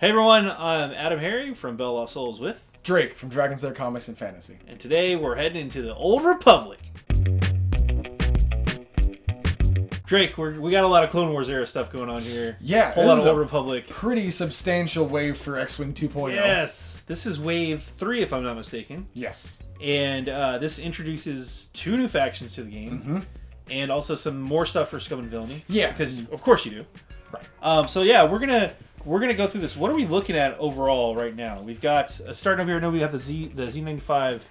Hey everyone, I'm Adam Harry from BoLS Souls with Drake from Dragon's Lair Comics and Fantasy. And today we're heading into the Old Republic. Drake, we got a lot of Clone Wars era stuff going on here. Yeah, whole lot of Old Republic. Pretty substantial wave for X-Wing 2.0. Yes, this is Wave 3 if I'm not mistaken. Yes. And this introduces 2 new factions to the game. And also some more stuff for Scum and Villainy. Yeah. Because of course you do. Right. So yeah, we're gonna go through this. What are we looking at overall right now? We've got starting over here. I know we have the Z95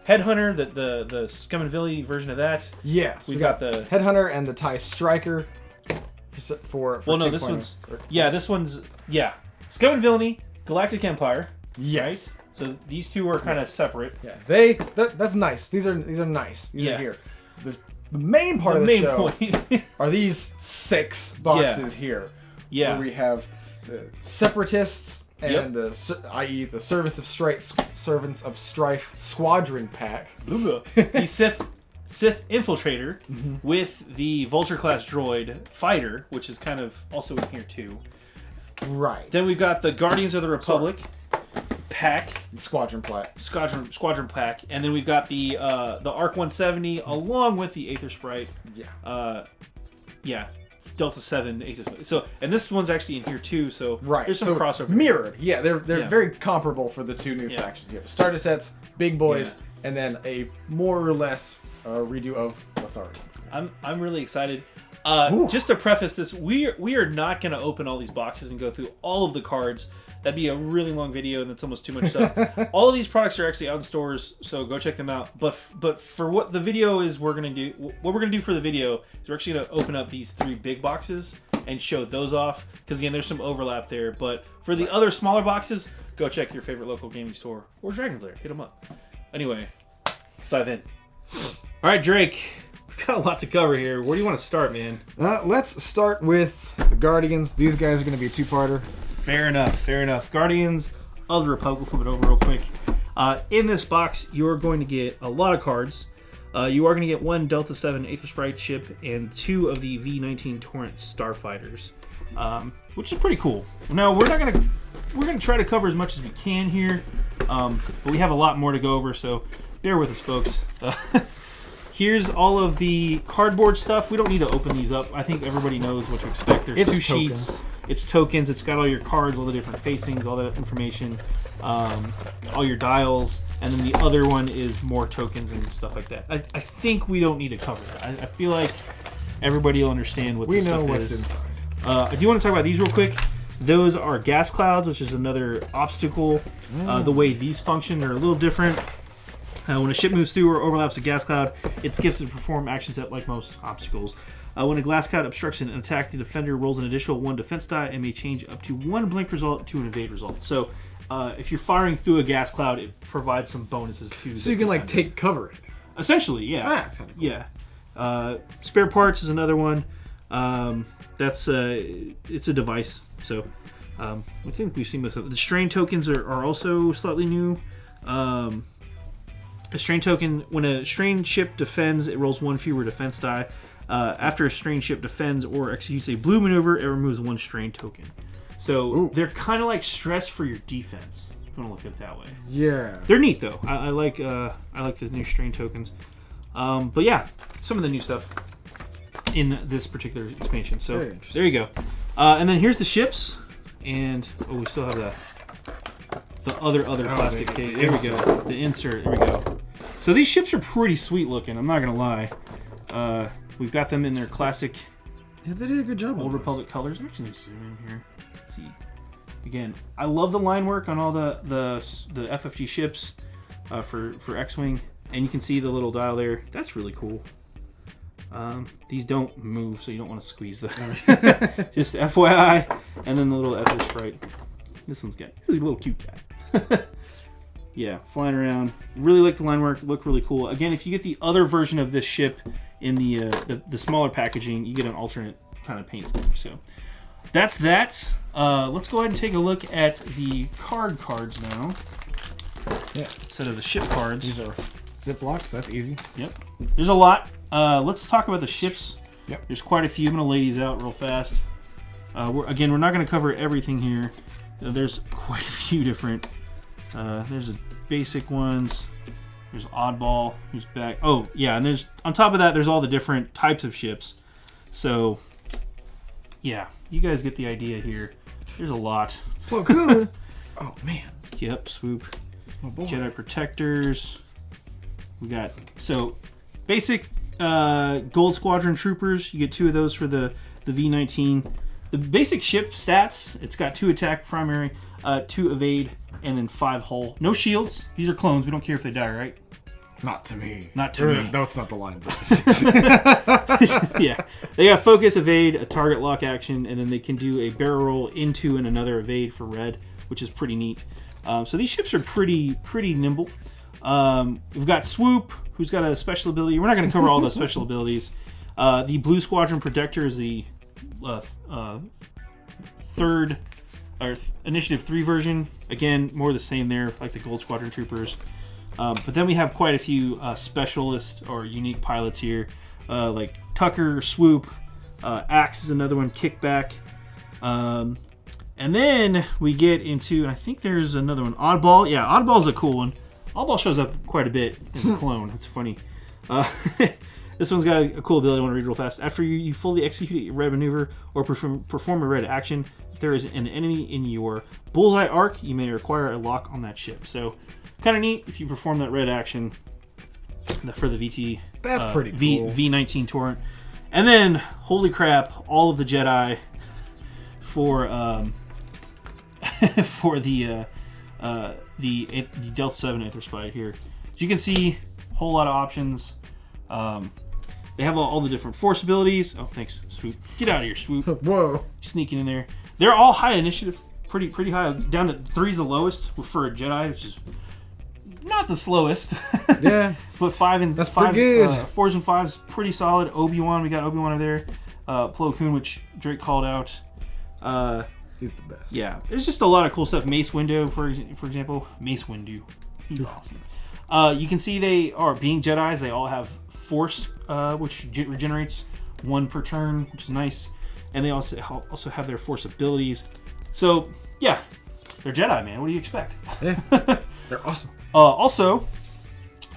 Headhunter, the Scum and Villainy version of that. Yeah. So we've got the Headhunter and the TIE Striker for well, no, this one's Scum and Villainy, Galactic Empire. Yes. Right? So these two are kind of separate. Yeah. That's nice. These are nice. These are here. The main part of the show are these 6 boxes here. Yeah. Where we have the Separatists and i.e. the Servants of Strife Squadron Pack. The Sith Infiltrator with the Vulture class droid fighter, which is kind of also in here too. Right. Then we've got the Guardians of the Republic pack. Squadron pack, and then we've got the Arc 170 along with the Aether Sprite. Delta 7 Aether Sprite. So, and this one's actually in here too. So there's some crossover. Mirrored. Yeah, they're very comparable for the 2 new factions. You have starter sets, big boys, and then a more or less redo of what's already. I'm really excited. Just to preface this, we are not going to open all these boxes and go through all of the cards. That'd be a really long video, and that's almost too much stuff. All of these products are actually out in stores, so go check them out. But for what the video is, what we're gonna do for the video is we're actually gonna open up these 3 big boxes and show those off, because again, there's some overlap there. But for the other smaller boxes, go check your favorite local gaming store or Dragon's Lair. Hit them up. Anyway, let's dive in. All right, Drake. We've got a lot to cover here. Where do you want to start, man? Let's start with the Guardians. These guys are going to be a 2-parter. Fair enough. Guardians of the Republic. We'll flip it over real quick. In this box, you're going to get a lot of cards. You are going to get 1 Delta 7 Aether Sprite ship and 2 of the V-19 Torrent Starfighters, which is pretty cool. Now, we're going to try to cover as much as we can here, but we have a lot more to go over, so bear with us, folks. Here's all of the cardboard stuff. We don't need to open these up. I think everybody knows what to expect. There's 2 sheets. It's tokens. It's got all your cards, all the different facings, all that information, all your dials, and then the other one is more tokens and stuff like that. I think we don't need to cover that. I feel like everybody will understand what this stuff is. We know what's inside. I do want to talk about these real quick. Those are gas clouds, which is another obstacle. The way these function are a little different. When a ship moves through or overlaps a gas cloud, it skips to perform actions that like most obstacles. When a glass cloud obstructs an attack, the defender rolls an additional 1 defense die and may change up to 1 blink result to an evade result. So, if you're firing through a gas cloud, it provides some bonuses to. So you can like take cover. Essentially, yeah. That's kind of cool. Yeah. Spare parts is another one. It's a device. So, I think we've seen most of it. The strain tokens are also slightly new. A strain token, when a strain ship defends, it rolls 1 fewer defense die. After a strain ship defends or executes a blue maneuver, it removes 1 strain token. So they're kind of like stress for your defense, if you want to look at it that way. Yeah. They're neat though. I like the new strain tokens. But yeah, some of the new stuff in this particular expansion. So there you go. And then here's the ships, and we still have the other plastic case. There we go. The insert. There we go. So these ships are pretty sweet looking. I'm not gonna lie. We've got them in their classic. Yeah, they did a good job. Old Republic colors. I'm actually zoom in here. Let's see. Again, I love the line work on all the FFG ships for X-Wing, and you can see the little dial there. That's really cool. These don't move, so you don't want to squeeze them. Just FYI. And then the little Ether Sprite. This one's got. This is a little cute guy. Yeah, flying around. Really like the line work. Look really cool. Again, if you get the other version of this ship in the smaller packaging, you get an alternate kind of paint scheme. So that's that. Let's go ahead and take a look at the cards now. Yeah. Instead of the ship cards. These are Ziploc, so that's easy. Yep. There's a lot. Let's talk about the ships. Yep. There's quite a few. I'm going to lay these out real fast. We're not going to cover everything here. there's quite a few different. There's a basic ones. There's Oddball, who's back. Oh, yeah, and there's on top of that, there's all the different types of ships. So, yeah, you guys get the idea here. There's a lot. Well, good. Oh, man. Yep, Swoop. Oh, boy. Jedi Protectors. We got, so, basic Gold Squadron Troopers. You get 2 of those for the V-19. The basic ship stats, it's got 2 attack primary, 2 evade, and then 5 hull. No shields. These are clones. We don't care if they die, right? Not to me. Not to me. No, it's not the line. Yeah. They got focus, evade, a target lock action, and then they can do a barrel roll into and another evade for red, which is pretty neat. So these ships are pretty nimble. We've got Swoop, who's got a special ability. We're not going to cover all the special abilities. The Blue Squadron Protector is the third or Initiative 3 version. Again, more the same there, like the Gold Squadron Troopers. But then we have quite a few specialist or unique pilots here, like Tucker, Swoop, Axe is another one, Kickback. And then we get into, and I think there's another one, Oddball. Yeah, Oddball is a cool one. Oddball shows up quite a bit as a clone. It's funny. This one's got a cool ability I want to read real fast. After you fully execute a red maneuver or perform a red action, if there is an enemy in your bullseye arc, you may require a lock on that ship. So, kind of neat if you perform that red action for the VT. That's pretty cool. V19 torrent. And then, holy crap, all of the Jedi for for the Delta 7 Aetherspide here. As you can see, a whole lot of options. They have all the different force abilities. Oh, thanks, Swoop. Get out of here, Swoop. Whoa. Sneaking in there. They're all high initiative. Pretty high. Down to 3 is the lowest for a Jedi, which is not the slowest. Yeah. But 5 and that's 5, pretty good. 4s and 5s, pretty solid. Obi-Wan, we got Obi-Wan over there. Plo Koon, which Drake called out. He's the best. Yeah, there's just a lot of cool stuff. Mace Windu, for example. Mace Windu. He's awesome. You can see they are, being Jedis, they all have Force, which regenerates 1 per turn, which is nice. And they also have their Force abilities. So, yeah, they're Jedi, man. What do you expect? Yeah, they're awesome. Also,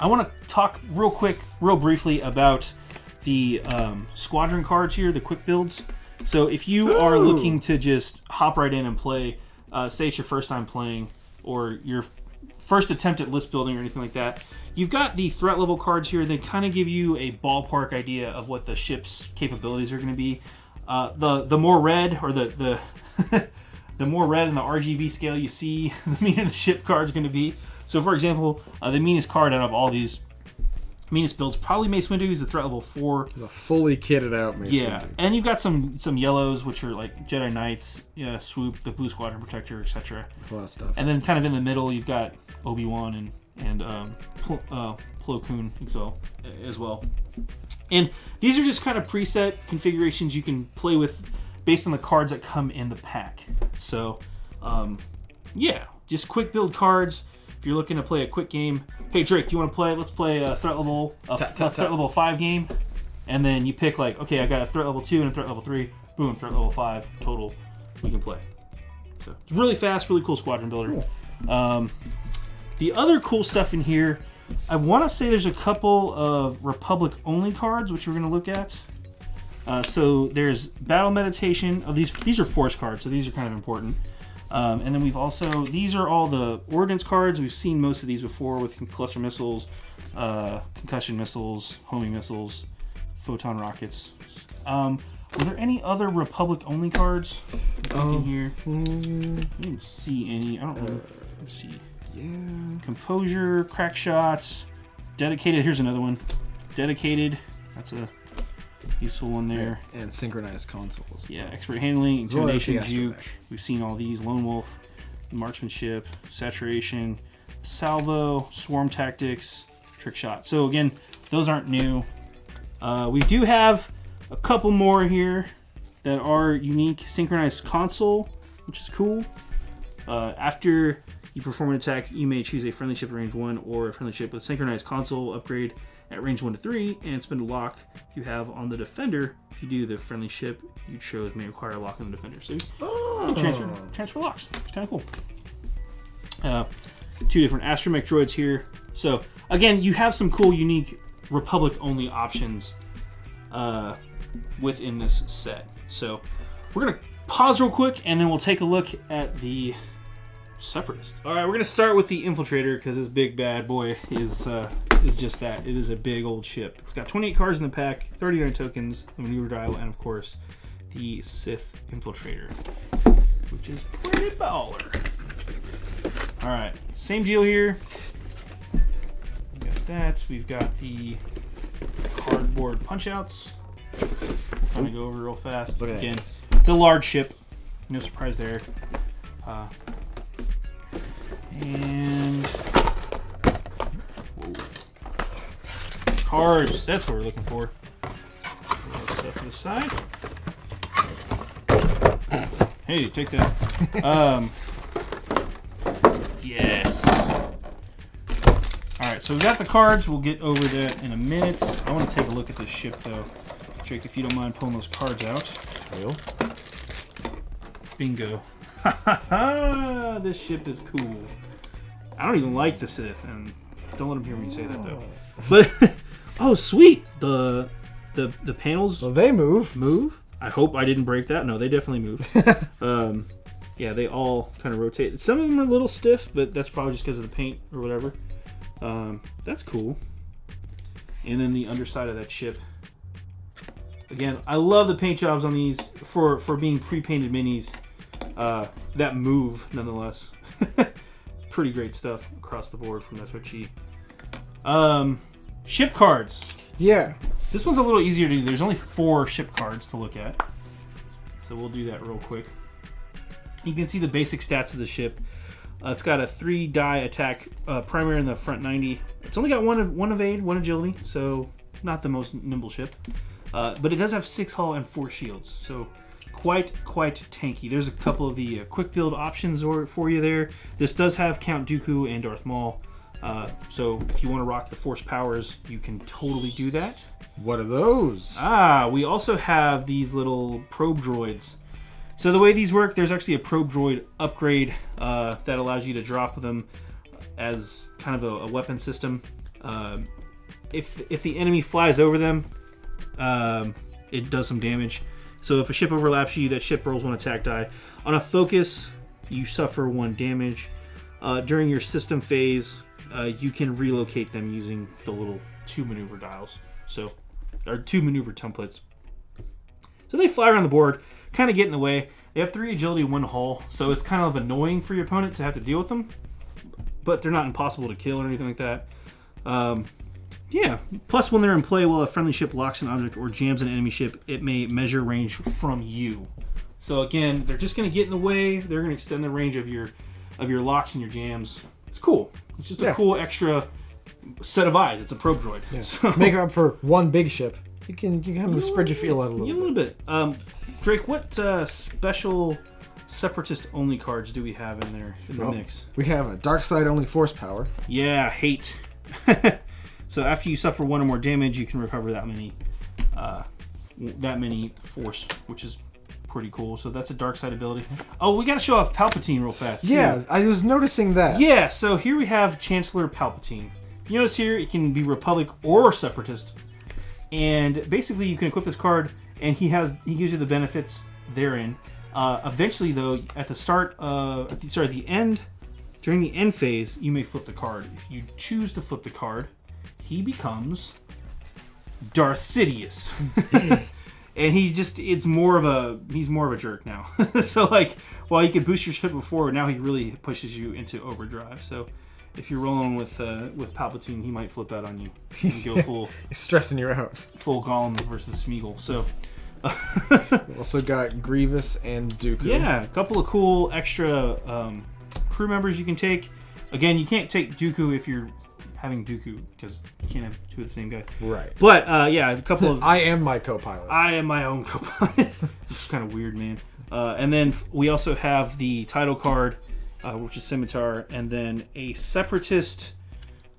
I want to talk real briefly about the Squadron Cards here, the quick builds. So if you are looking to just hop right in and play, say it's your first time playing, or your first attempt at list building or anything like that, you've got the threat level cards here. They kind of give you a ballpark idea of what the ship's capabilities are going to be. The more red, or the the more red in the RGB scale you see, the meaner the ship card's going to be. So, for example, the meanest card out of all these meanest builds, probably Mace Windu, is a threat level 4. It's a fully kitted out Mace Windu. And you've got some yellows, which are like Jedi Knights, Swoop, the Blue Squadron Protector, etc. A lot of stuff. And then kind of in the middle, you've got Obi-Wan and Plo Koon as well. And these are just kind of preset configurations you can play with based on the cards that come in the pack. So, yeah, just quick build cards. If you're looking to play a quick game, hey Drake, do you want to play? Let's play a threat level threat level 5 game, and then you pick like, okay, I got a threat level 2 and a threat level 3. Boom, threat level 5 total. We can play. So it's really fast, really cool squadron builder. Cool. The other cool stuff in here, I want to say there's a couple of Republic only cards which we're going to look at. So there's Battle Meditation. Oh, these are Force cards, so these are kind of important. And then we've also, these are all the Ordnance cards. We've seen most of these before with cluster missiles, concussion missiles, homing missiles, photon rockets. Were there any other Republic only cards in here? I didn't see any. I don't know. Let's see. Yeah. Composure, crack shots, dedicated. Here's another one. Dedicated. That's a useful one there. And synchronized consoles. Yeah, expert handling, intimidation, well juke. We've seen all these. Lone wolf, marksmanship, saturation, salvo, swarm tactics, trick shot. So again, those aren't new. We do have a couple more here that are unique. Synchronized console, which is cool. After you perform an attack, you may choose a friendly ship at range 1 or a friendly ship with synchronized console upgrade at range 1 to 3 and spend a lock you have on the defender. If you do, the friendly ship you chose may require a lock on the defender. So You can transfer locks. It's kind of cool. 2 different astromech droids here. So again, you have some cool, unique Republic-only options within this set. So we're gonna pause real quick, and then we'll take a look at the Separatist. All right, we're gonna start with the Infiltrator because this big bad boy is just that. It is a big old ship. It's got 28 cards in the pack, 39 tokens, the maneuver dial, and of course the Sith Infiltrator, which is pretty baller. All right, same deal here. We got that. We've got the cardboard punch-outs. We'll kind of go over real fast. Look at Again, that. it's a large ship. No surprise there. And whoa. Cards. That's what we're looking for. Stuff to the side. Hey, take that. Yes. Alright, so we got the cards. We'll get over that in a minute. I want to take a look at this ship, though. Jake, if you don't mind pulling those cards out. I will. Bingo. Ha ha ha! This ship is cool. I don't even like the Sith, and don't let them hear me say that, though. But, oh, sweet! The panels... Well, they move. Move? I hope I didn't break that. No, they definitely move. Yeah, they all kind of rotate. Some of them are a little stiff, but that's probably just because of the paint or whatever. That's cool. And then the underside of that ship. Again, I love the paint jobs on these for being pre-painted minis. That move, nonetheless. Pretty great stuff across the board from SRG. Ship cards. Yeah. This one's a little easier to do. There's only 4 ship cards to look at. So we'll do that real quick. You can see the basic stats of the ship. It's got a 3-die attack, primary in the front 90. It's only got one evade, 1 agility, so not the most nimble ship. But it does have 6 hull and 4 shields, so quite tanky. There's a couple of the quick build options for you there. This does have Count Dooku and Darth Maul. So if you want to rock the Force powers, you can totally do that. What are those? We also have these little probe droids. So the way these work, there's actually a probe droid upgrade that allows you to drop them as kind of a weapon system. If the enemy flies over them, it does some damage. So if a ship overlaps you, that ship rolls 1 attack die. On a focus, you suffer 1 damage. During your system phase, you can relocate them using the little 2 maneuver dials. Or 2 maneuver templates. So they fly around the board, kind of get in the way. They have 3 agility, 1 hull, so it's kind of annoying for your opponent to have to deal with them. But they're not impossible to kill or anything like that. Yeah, plus when they're in play while a friendly ship locks an object or jams an enemy ship, it may measure range from you. So again, they're just going to get in the way. They're going to extend the range of your locks and your jams. It's cool. It's just a cool extra set of eyes. It's a probe droid. Yeah. So, make it up for 1 big ship. You can kind of spread your field out a little bit. Drake, what special Separatist-only cards do we have in there in the mix? We have a dark side only Force power. Yeah, hate. So after you suffer 1 or more damage, you can recover that many force, which is pretty cool. So that's a dark side ability. Oh, we got to show off Palpatine real fast. Yeah, too. I was noticing that. Yeah, so here we have Chancellor Palpatine. You notice here it can be Republic or Separatist, and basically you can equip this card, and he gives you the benefits therein. Eventually, though, at the end. During the end phase, you may flip the card. If you choose to flip the card, he becomes Darth Sidious. And he's more of a jerk now. So like, while you could boost your ship before, now he really pushes you into overdrive. So if you're rolling with Palpatine, he might flip out on you and go full. He's stressing you out. Full Gollum versus Smeagol. So. We also got Grievous and Dooku. Yeah, a couple of cool extra crew members you can take. Again, you can't take Dooku if you're having Dooku, because you can't have 2 of the same guy. Right. But, yeah, a couple of... I am my co-pilot. I am my own co-pilot. It's kind of weird, man. And then we also have the title card, which is Scimitar, and then a Separatist...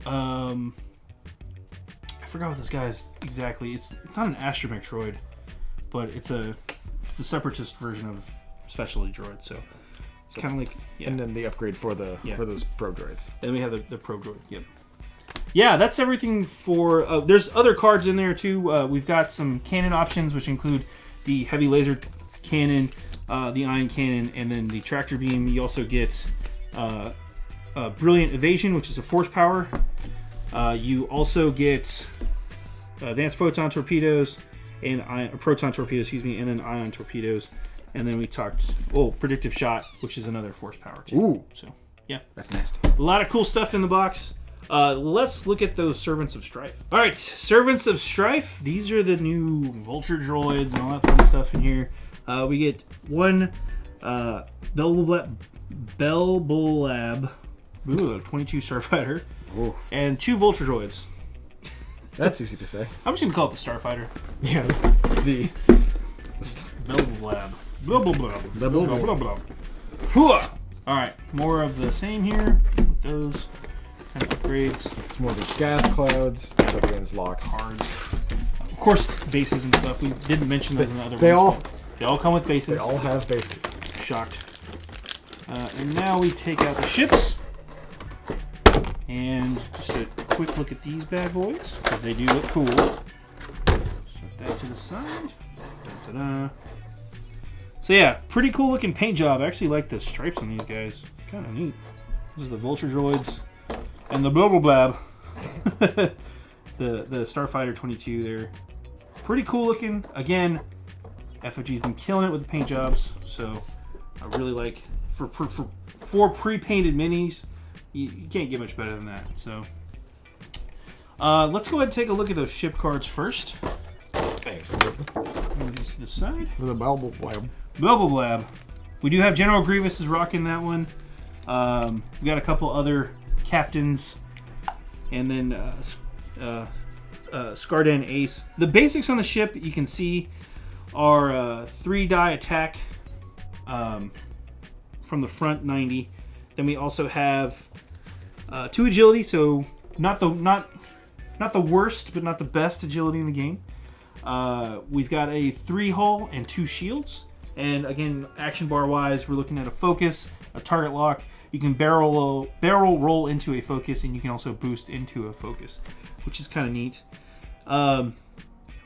I forgot what this guy is exactly. It's not an astromech droid, but it's the Separatist version of specialty droids. So it's kind of like and then the upgrade for those pro droids. And we have the pro droid. Yep. Yeah, that's everything for. There's other cards in there too. We've got some cannon options, which include the heavy laser cannon, the ion cannon, and then the tractor beam. You also get brilliant evasion, which is a force power. You also get advanced photon torpedoes and proton torpedoes, excuse me, and then ion torpedoes. And then we talked predictive shot, which is another force power too. Ooh, so yeah, that's nasty. A lot of cool stuff in the box. Let's look at those Servants of Strife. All right, Servants of Strife. These are the new Vulture Droids and all that fun stuff in here. We get one Belbolab, 22 Starfighter, and 2 Vulture Droids. That's easy to say. I'm just gonna call it the Starfighter. Yeah, the Belbolab. Belbolab. All right, more of the same here with those kind of upgrades. It's more of the gas clouds, tokens, locks, cards. Of course, bases and stuff. We didn't mention those in the other they ones. They all come with bases. They all have bases. Shocked. And now we take out the ships. And just a quick look at these bad boys, because they do look cool. Set that to the side. Da-da-da. So yeah, pretty cool looking paint job. I actually like the stripes on these guys. Kind of neat. These are the Vulture Droids. And the Blab. the Starfighter 22 there. Pretty cool looking. Again, FFG's been killing it with the paint jobs. So I really like, for pre-painted minis, you can't get much better than that. So let's go ahead and take a look at those ship cards first. Thanks. Move these to the side. With a Belblab. Belblab. We do have General Grievous is rocking that one. We got a couple other captains, and then Scardan Ace. The basics on the ship you can see are 3-die attack from the front, 90. Then we also have 2 agility, so not the worst, but not the best agility in the game. We've got a 3 hull and 2 shields. And again, action bar wise, we're looking at a focus, a target lock. You can barrel roll into a focus, and you can also boost into a focus, which is kind of neat.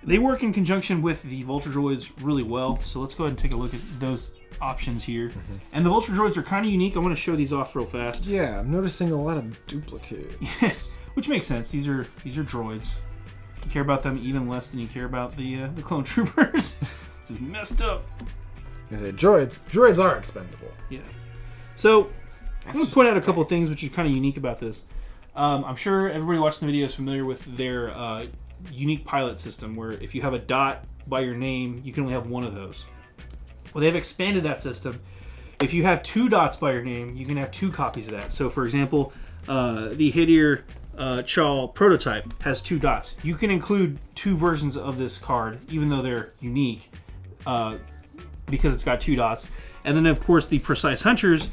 They work in conjunction with the Vulture Droids really well. So let's go ahead and take a look at those options here. Mm-hmm. And the Vulture Droids are kind of unique. I want to show these off real fast. Yeah, I'm noticing a lot of duplicates. Which makes sense. These are droids. You care about them even less than you care about the clone troopers. Just messed up. I say droids are expendable. Yeah. So I'm going to point out a couple of things which is kind of unique about this. I'm sure everybody watching the video is familiar with their unique pilot system, where if you have a dot by your name, you can only have one of those. Well, they've expanded that system. If you have 2 dots by your name, you can have 2 copies of that. So, for example, the Hidir Chal prototype has 2 dots. You can include 2 versions of this card, even though they're unique, because it's got 2 dots. And then, of course, the Precise Hunters,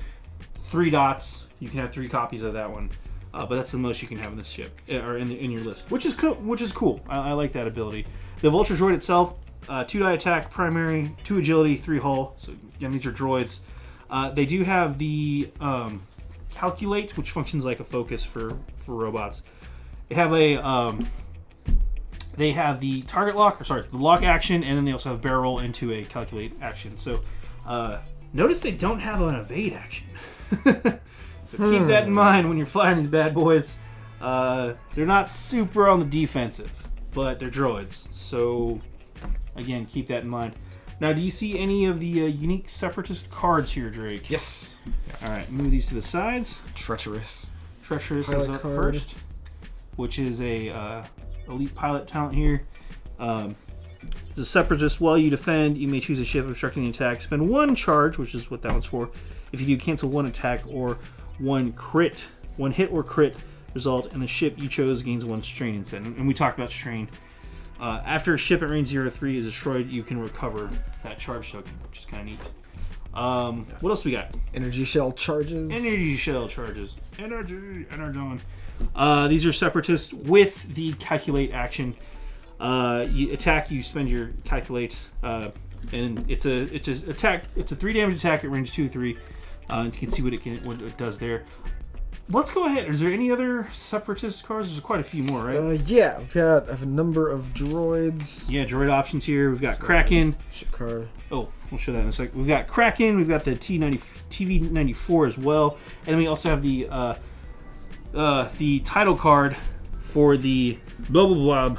3 dots. You can have 3 copies of that one. But that's the most you can have in this ship, or in your list, which is cool. I like that ability. The Vulture Droid itself, 2-die attack, primary, 2 agility, 3 hull. So again, these are droids. They do have the calculate, which functions like a focus for robots. They have the target lock, the lock action, and then they also have barrel roll into a calculate action. So notice they don't have an evade action. So keep that in mind when you're flying these bad boys. They're not super on the defensive, but they're droids. So, again, keep that in mind. Now, do you see any of the unique Separatist cards here, Drake? Yes. All right, move these to the sides. Treacherous Treacherous pilot is up card. first, which is a elite pilot talent here. The Separatist, while you defend, you may choose a ship obstructing the attack. Spend 1 charge, which is what that one's for. If you do, cancel 1 attack or 1 hit or crit result, and the ship you chose gains 1 strain instead. And we talked about strain. After a ship at range 0-3 is destroyed, you can recover that charge token, which is kind of neat. What else we got? Energy shell charges. Energon. These are Separatists with the calculate action. You attack, you spend your calculate. and it's a 3 damage attack at range 2 3. You can see what it does there. Let's go ahead. Is there any other Separatist cards? There's quite a few more, right? Yeah, I have a number of droids. Yeah, droid options here. We've got Kraken. Ship card. Oh, we'll show that in a second. We've got Kraken. We've got the TV94 as well, and then we also have the title card for the blah blah blah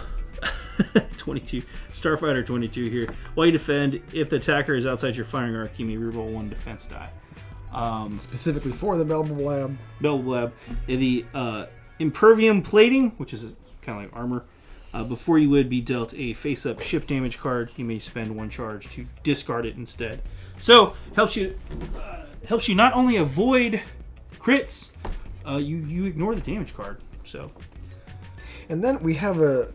22 Starfighter 22 here. While you defend, if the attacker is outside your firing arc, you may reroll 1 defense die. Specifically for the Belblab. The Impervium plating, which is kind of like armor. Before you would be dealt a face-up ship damage card, you may spend 1 charge to discard it instead. So helps you not only avoid crits, you ignore the damage card. So, and then we have an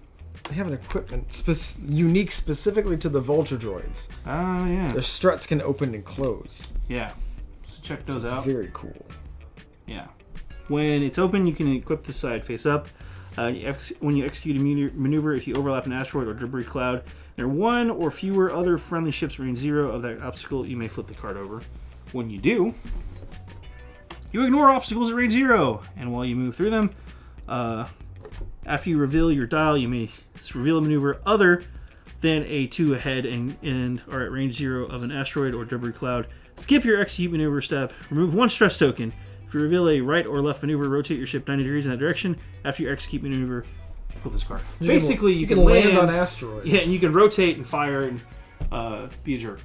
equipment unique specifically to the Vulture Droids. Yeah. Their struts can open and close. Yeah. So check those out. Very cool. Yeah. When it's open, you can equip the side face up. When you execute a maneuver, if you overlap an asteroid or debris cloud, there are 1 or fewer other friendly ships range 0 of that obstacle, you may flip the card over. When you do, you ignore obstacles at range 0, and while you move through them, after you reveal your dial, you may reveal a maneuver other than a 2 ahead and are at range 0 of an asteroid or debris cloud. Skip your execute maneuver step. Remove 1 stress token. If you reveal a right or left maneuver, rotate your ship 90 degrees in that direction. After you execute maneuver, flip this card. Basically, you can land on asteroids. Yeah, and you can rotate and fire and be a jerk.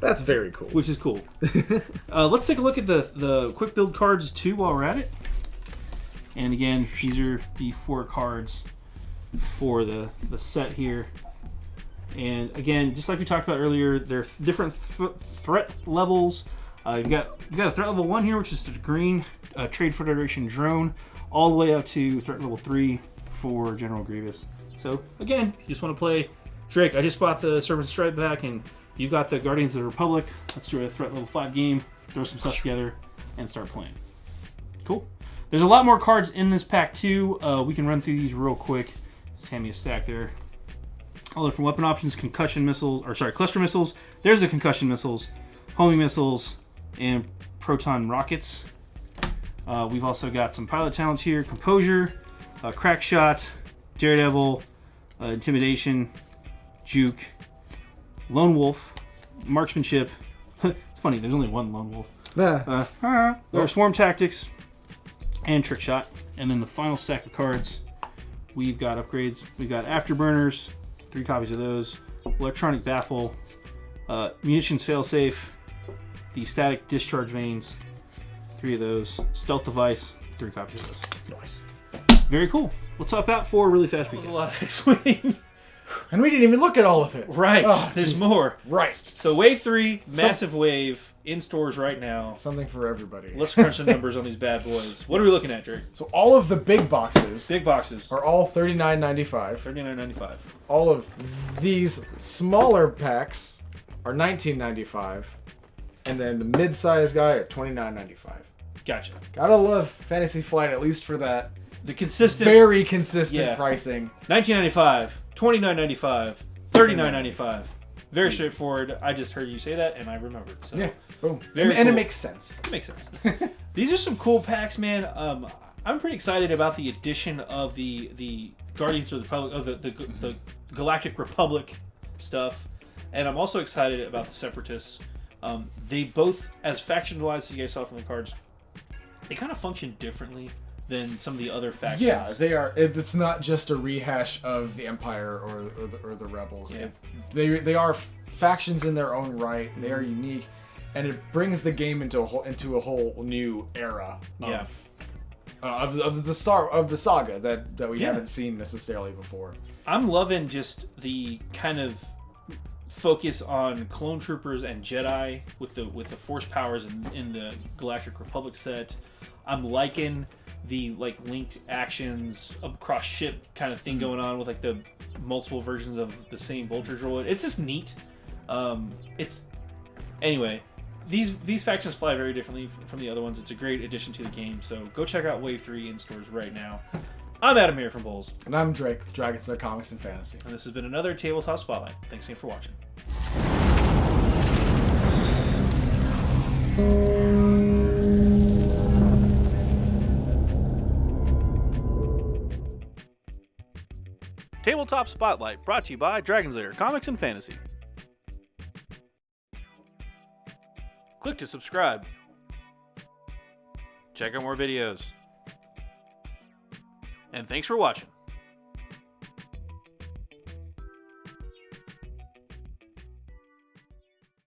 That's very cool. Which is cool. Let's take a look at the quick build cards too while we're at it. And again, these are the 4 cards for the set here. And again, just like we talked about earlier, they're different threat levels. You've got a threat level 1 here, which is the green Trade Federation drone, all the way up to threat level 3 for General Grievous. So again, if you just want to play Drake, I just bought the Servant Strike back, and you got the Guardians of the Republic. Let's do a threat level 5 game, throw some stuff together, and start playing. Cool. There's a lot more cards in this pack too. We can run through these real quick. Just hand me a stack there. All different weapon options, cluster missiles. There's the concussion missiles, homing missiles, and proton rockets. We've also got some pilot talents here: Composure, Crack Shot, Daredevil, Intimidation, Juke, Lone Wolf, Marksmanship. It's funny, there's only 1 Lone Wolf. There are Swarm Tactics, and Trick Shot. And then the final stack of cards, we've got upgrades. We've got Afterburners, 3 copies of those, Electronic Baffle, Munitions Failsafe, the Static Discharge Vanes, 3 of those, Stealth Device, 3 copies of those. Nice. Very cool. What's up out for a really fast weekend? That was a lot of X-Wing. And we didn't even look at all of it. Right. Oh, there's more. Right. So wave 3, massive wave, in stores right now. Something for everybody. Let's crunch the numbers on these bad boys. What are we looking at, Drake? So all of the big boxes Big boxes. are all $39.95. $39.95. All of these smaller packs are $19.95. And then the mid-size guy at $29.95. Gotcha. Gotta love Fantasy Flight, at least for that. The consistent. Very consistent Yeah. pricing. $19.95, $29.95, $39.95. Very straightforward. I just heard you say that and I remembered. So Yeah, boom. Very And it cool. makes sense. It makes sense. These are some cool packs, man. I'm pretty excited about the addition of the Guardians of the Republic, of the Galactic Republic stuff, and I'm also excited about the Separatists. They both, as faction-wise, as you guys saw from the cards, they kind of function differently than some of the other factions. Yeah, they are. It's not just a rehash of the Empire or the Rebels. Yeah. They are factions in their own right. They are unique, and it brings the game into a whole new era of the saga that we haven't seen necessarily before. I'm loving just the kind of focus on clone troopers and Jedi with the force powers in the Galactic Republic set. I'm liking the linked actions across ship kind of thing going on with the multiple versions of the same Vulture Droid. It's just neat. Anyway, these factions fly very differently from the other ones. It's a great addition to the game. So go check out Wave 3 in stores right now. I'm Adam here from BoLS. And I'm Drake with Dragon's Den Comics and Fantasy. And this has been another Tabletop Spotlight. Thanks again for watching. Tabletop Spotlight, brought to you by Dragon's Lair Comics and Fantasy. Click to subscribe. Check out more videos. And thanks for watching.